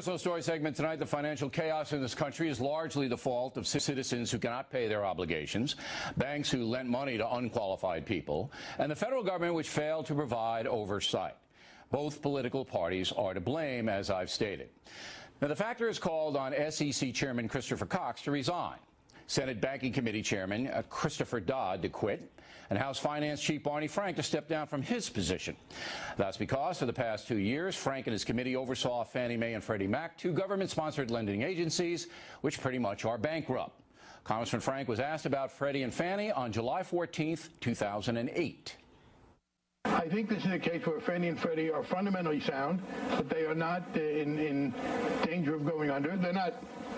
personal story segment tonight. The financial chaos in this country is largely the fault of citizens who cannot pay their obligations, banks who lent money to unqualified people, and the federal government which failed to provide oversight. Both political parties are to blame, as I've stated. Now, the factor has called on SEC Chairman Christopher Cox to resign, Senate Banking Committee Chairman Christopher Dodd to quit, and House Finance Chief Barney Frank to step down from his position. That's because for the past 2 years, Frank and his committee oversaw Fannie Mae and Freddie Mac, two government-sponsored lending agencies, which pretty much are bankrupt. Congressman Frank was asked about Freddie and Fannie on July 14th, 2008. I think this is a case where Fannie and Freddie are fundamentally sound, but they are not in danger of going under. They're not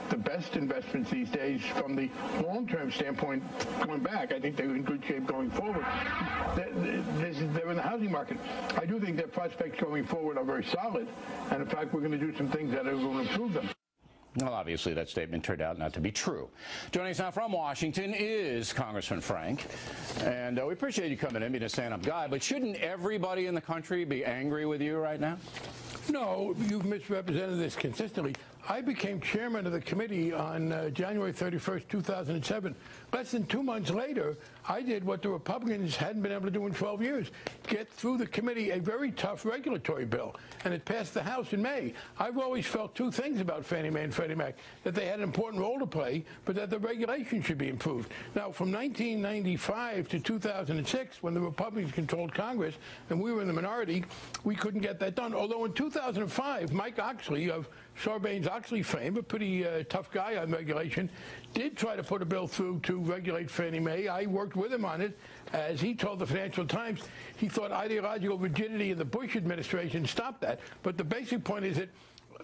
the best investments these days from the long-term standpoint going back. I think they're in good shape going forward. They're in the housing market. I do think their prospects going forward are very solid, and in fact, we're going to do some things that are going to improve them. Well, obviously, that statement turned out not to be true. Joining us now from Washington is Congressman Frank. And we appreciate you coming in, being a stand-up guy. But shouldn't everybody in the country be angry with you right now? No, you've misrepresented this consistently. I became chairman of the committee on January 31st, 2007. Less than 2 months later, I did what the Republicans hadn't been able to do in 12 years, get through the committee a very tough regulatory bill, and it passed the House in May. I've always felt two things about Fannie Mae and Freddie Mac, that they had an important role to play, but that the regulation should be improved. Now, from 1995 to 2006, when the Republicans controlled Congress and we were in the minority, we couldn't get that done. Although in 2005, Mike Oxley of Sarbanes-Oxley fame, a pretty tough guy on regulation, did try to put a bill through to regulate Fannie Mae. I worked with him on it. As he told the Financial Times, he thought ideological rigidity in the Bush administration stopped that. But the basic point is that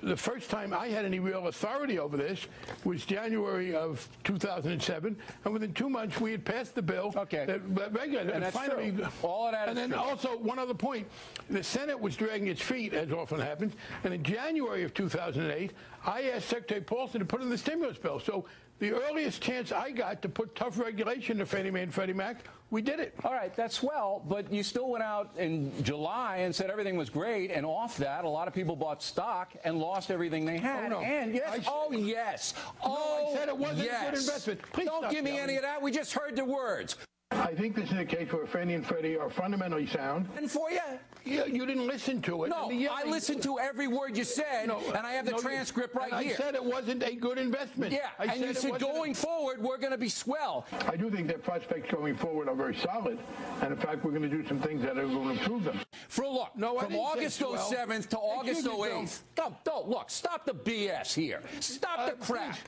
the first time I had any real authority over this was January of 2007, and within 2 months we had passed the bill that regulated it. And that's finally, true. All of that and is then true. Also, one other point, the Senate was dragging its feet, as often happens, and in January of 2008, I asked Secretary Paulson to put in the stimulus bill. So the earliest chance I got to put tough regulation to Fannie Mae and Freddie Mac, we did it. All right, that's swell, but you still went out in July and said everything was great, and off that, a lot of people bought stock and lost everything they had. Oh, no. And yes, yes. No, I said it wasn't a good investment. Please don't give me any of that. We just heard the words. I think this is a case where Fannie and Freddie are fundamentally sound. And for you? You didn't listen to it. No, I listened to every word you said, and I have the transcript right here. I said it wasn't a good investment. Yeah, and you said going forward, we're going to be swell. I do think their prospects going forward are very solid, and in fact, we're going to do some things that are going to improve them. For a look, from August 07th to August 08th, don't look, stop the BS here. Stop the crap.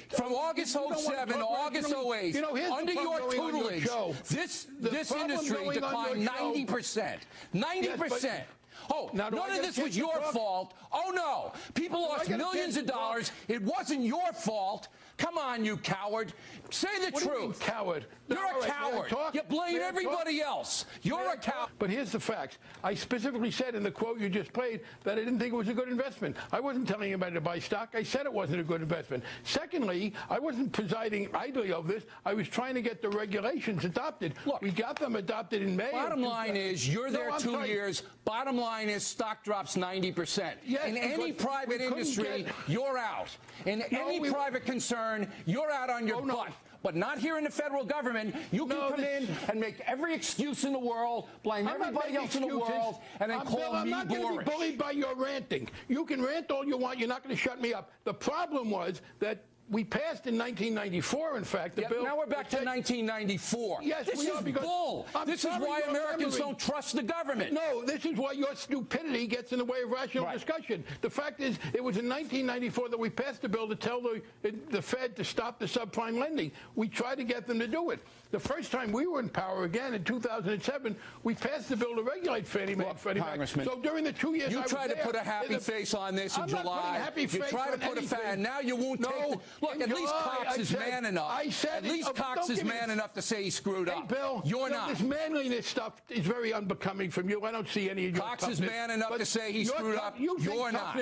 From August 07 to August 08, under your tutelage, this industry declined 90%. 90%. Oh, none of this was your fault. Oh, no. People lost millions of dollars. It wasn't your fault. Come on, you coward. Say the truth. What do you mean, coward? You're a coward. You blame everybody else. You're a coward. But here's the facts. I specifically said in the quote you just played that I didn't think it was a good investment. I wasn't telling anybody to buy stock. I said it wasn't a good investment. Secondly, I wasn't presiding idly over this. I was trying to get the regulations adopted. Look, we got them adopted in May. Bottom line is you're there 2 years. Bottom line is stock drops 90%. Yes, in any private industry, you're out. In any private concern, you're out on your butt. But not here in the federal government. You can come in and make every excuse in the world, blame everybody else in the world, and then call me boorish. I'm not going to be bullied by your ranting. You can rant all you want. You're not going to shut me up. The problem was that we passed in 1994, in fact, the bill. Now we're back to 1994. Yes, this is bull. This is why Americans don't trust the government. No, this is why your stupidity gets in the way of rational discussion. The fact is, it was in 1994 that we passed a bill to tell the Fed to stop the subprime lending. We tried to get them to do it. The first time we were in power again in 2007, we passed the bill to regulate Fannie Mae and Freddie Mac. So during the 2 years you tried to put a happy face on this in July. You tried to put a face, and now you won't take. Look, at least Cox is man enough. At least Cox is man enough to say he screwed up. Bill, you're not. This manliness stuff is very unbecoming from you. I don't see any of your Cox is man enough to say he screwed up. You're not.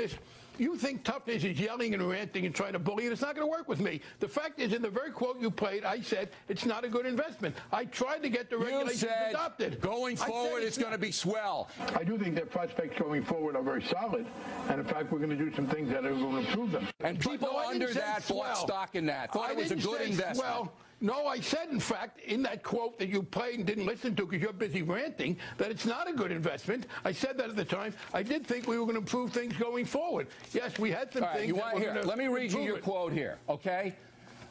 You think toughness is yelling and ranting and trying to bully, and it's not going to work with me. The fact is, in the very quote you played, I said it's not a good investment. I tried to get the regulations adopted. Going forward, it's going to be swell. I do think that prospects going forward are very solid, and in fact, we're going to do some things that are going to improve them. And people under that bought stock in that, thought it was a good investment. Well, no, I said, in fact, in that quote that you played and didn't listen to because you're busy ranting, that it's not a good investment. I said that at the time. I did think we were going to improve things going forward. Yes, we had some things. Let me read you your quote here, okay?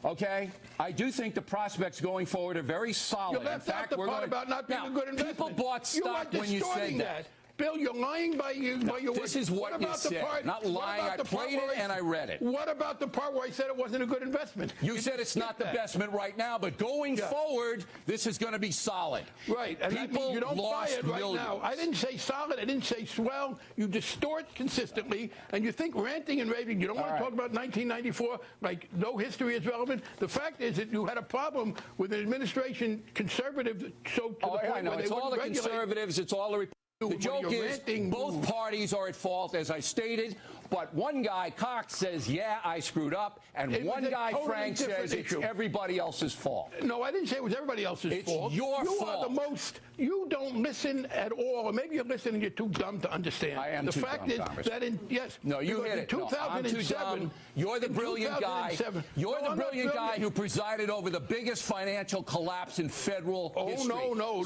Okay? I do think the prospects going forward are very solid. You left out the part about not being a good investment. People bought stock when you said that. Bill, you're lying by your This is what you said. Not lying. I played it and I read it. What about the part where I said it wasn't a good investment? You said it's not the investment right now, but going forward, this is going to be solid. Right. And people you don't buy it right now. I didn't say solid. I didn't say swell. You distort consistently, and you think ranting and raving. You don't want to talk about 1994 like no history is relevant. The fact is that you had a problem with an administration conservative. So to the point I know. Where it's all the conservatives. It's all the. The joke is both parties are at fault, as I stated, but one guy, Cox, says, yeah, I screwed up, and one guy, Frank, says it's everybody else's fault. No, I didn't say it was everybody else's fault. It's your fault. You are the most, you don't listen at all, or maybe you're listening and you're too dumb to understand. I am too dumb, The fact is that yes. No, you hit it. 2007, I'm too dumb. You're the brilliant guy. You're the brilliant guy who presided over the biggest financial collapse in federal history. No.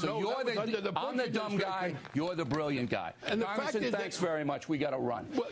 I'm the dumb guy. You're the brilliant guy. And the fact is thanks very much. We got to run. Well,